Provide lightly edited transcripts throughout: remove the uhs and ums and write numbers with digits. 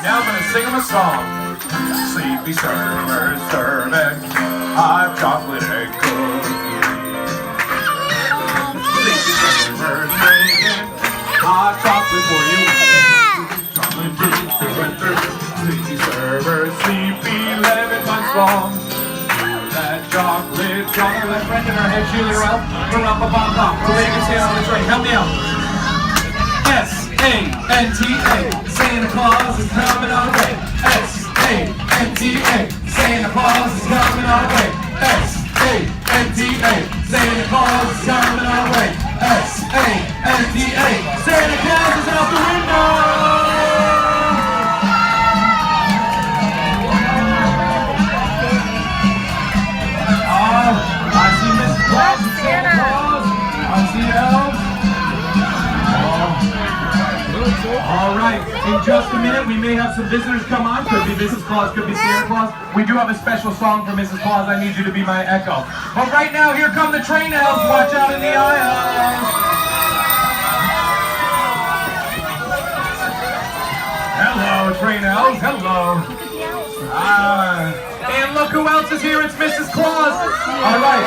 Now I'm gonna sing him a song. Sleepy servers serving hot chocolate egg cookies. Sleepy servers bringing hot chocolate for you. Chocolate deep through and through. Sleepy servers, sleepy 11 months long. That chocolate. That friend in our head, Julie Ralph. Ba-rum-ba-bum-bum. We're waiting to stand on the train. Help me out. S-A-N-T-A. Santa Claus is coming our way. S-A-N-T-A. Santa Claus is coming our way. S-A-N-T-A. Santa Claus is coming our way. S-A-N-T-A. Santa Claus is out the window. I see Mrs. Claus and Santa Claus. I see elves. All right, in just a minute, we may have some visitors come on. Could be Mrs. Claus, could be Santa Claus. We do have a special song for Mrs. Claus. I need you to be my echo. But right now, here come the train elves. Watch out in the aisle. Hello, train elves. Hello. And look who else is here. It's Mrs. Claus. All right,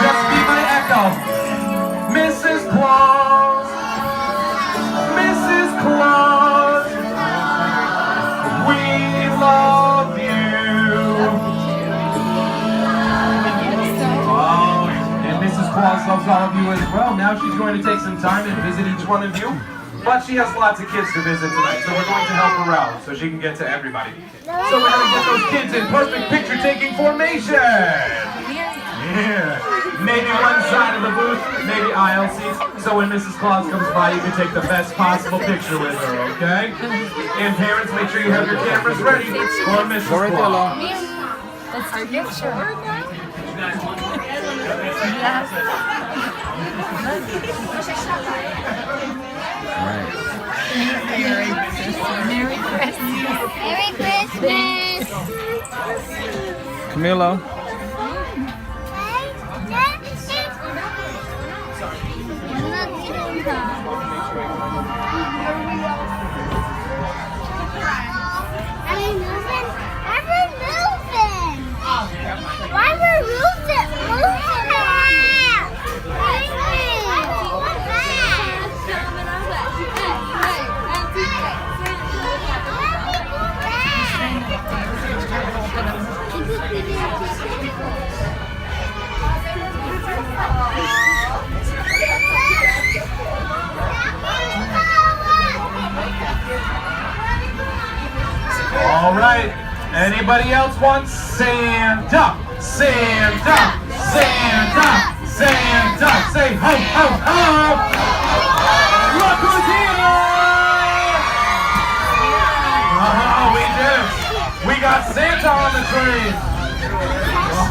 just be my echo. Mrs. Claus. Mrs. Claus. We love you. Oh, and Mrs. Claus loves all of you as well. Now she's going to take some time and visit each one of you. But she has lots of kids to visit tonight, so we're going to help her out so she can get to everybody. So we're going to get those kids in perfect picture-taking formation. Yeah. Maybe one side of the booth, maybe aisle seats. So when Mrs. Claus comes by, you can take the best possible picture with her, okay? And parents, make sure you have your cameras ready for Mrs. Claus. That's our picture. Merry Christmas. Merry Christmas. Camilo. Why we're moving? All right. Anybody else want Santa? Santa! Santa! Santa! Say ho, ho, ho! Look who's here! Oh, we did. We got Santa on the train.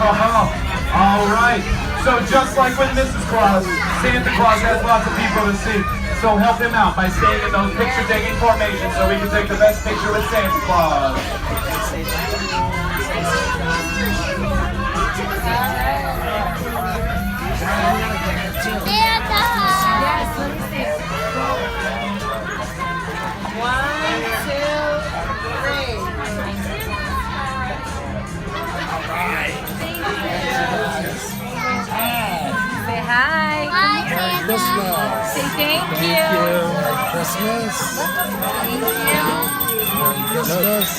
Oh, all right. So just like with Mrs. Claus, Santa Claus has lots of people to see. So help him out by staying in those picture-taking formations so we can take the best picture with Santa Claus. Hi. Merry Christmas. Say thank you. Merry Christmas. Thank you. Merry Christmas.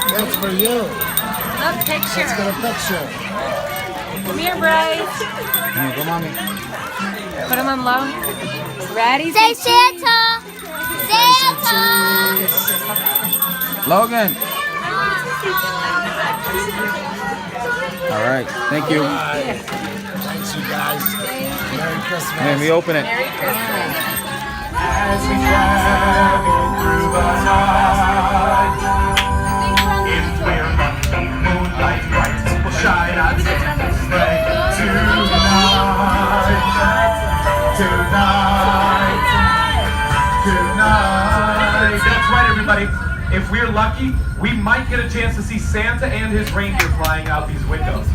That's for you. Love picture. Let's get a picture. Come here, Bryce. Come on, mommy. Put them on low. Ready? Say Santa! Santa! Logan. All right. Thank you. Thanks, you guys. Merry Christmas. Man, we open it. Merry Christmas. As we travel through the night, if we're lucky, moonlight bright will shine on Santa's sleigh. Tonight. That's right, everybody. If we're lucky, we might get a chance to see Santa and his reindeer flying out these windows.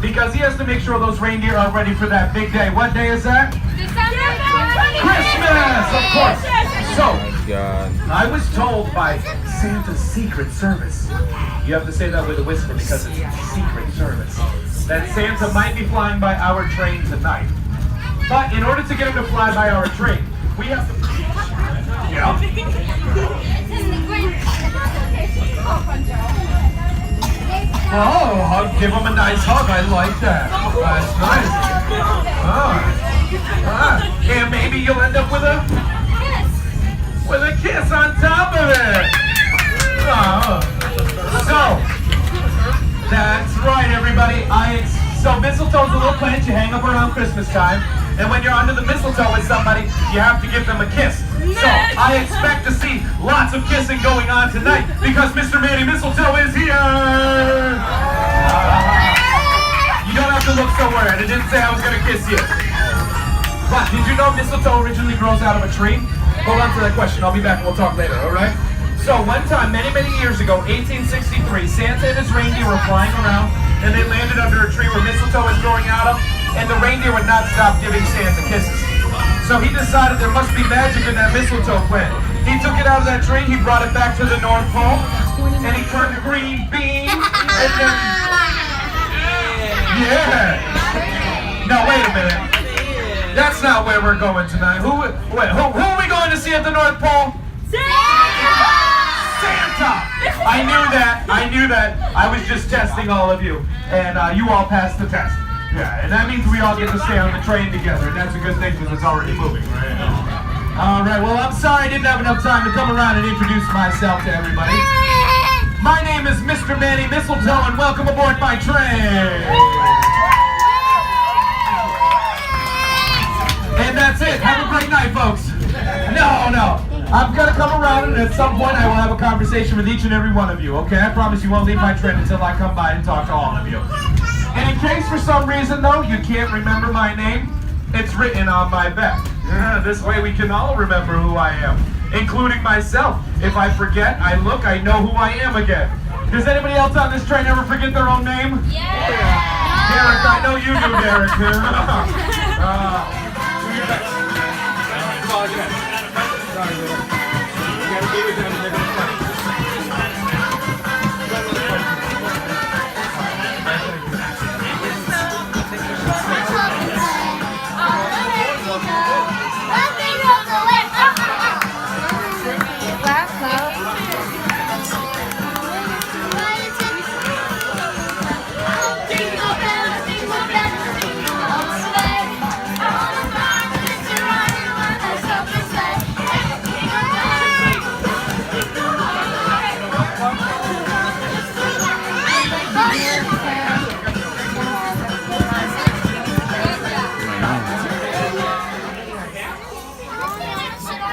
Because he has to make sure those reindeer are ready for that big day. What day is that? December 20th. Christmas, of course. So, God. I was told by Santa's Secret Service. You have to say that with a whisper because it's Secret Service. That Santa might be flying by our train tonight. But in order to get him to fly by our train, we have to... Yeah. Oh, give him a nice hug. I like that. That's nice. And maybe you'll end up with a kiss on top of it. So that's right, everybody. So mistletoe's a little plant you hang up around Christmas time, and when you're under the mistletoe with somebody, you have to give them a kiss. So I expect to see lots of kissing going on tonight because Mr. Manny Mistletoe is here. You don't have to look so worried. I didn't say I was going to kiss you. But did you know mistletoe originally grows out of a tree? Hold on to that question. I'll be back and we'll talk later, all right? So one time, many, many years ago, 1863, Santa and his reindeer were flying around and they landed under a tree where mistletoe was growing out of, and the reindeer would not stop giving Santa kisses. So he decided there must be magic in that mistletoe plant. He took it out of that tree, he brought it back to the North Pole, and he turned a green bean, and then... Yeah! No, wait a minute. That's not where we're going tonight. Who are we going to see at the North Pole? Santa! I knew that. I was just testing all of you, and you all passed the test. Yeah, and that means we all get to stay on the train together, and that's a good thing because it's already moving, right? All right, well, I'm sorry I didn't have enough time to come around and introduce myself to everybody. My name is Mr. Manny Mistletoe, and welcome aboard my train. And that's it. Have a great night, folks. No. I'm going to come around, and at some point I will have a conversation with each and every one of you, okay? I promise you won't leave my train until I come by and talk to all of you. And in case for some reason, though, you can't remember my name, it's written on my back. This way we can all remember who I am, including myself. If I forget, I know who I am again. Does anybody else on this train ever forget their own name? Yeah. Derek, I know you do, Derek. Come on, again. Sorry, you gotta be with them and they're gonna play.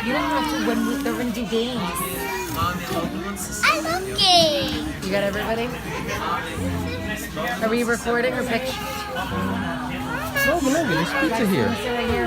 You don't have to win with the Rindy games. I love games. You got everybody? Are we recording or picture? No, look, there's pizza here. Right here.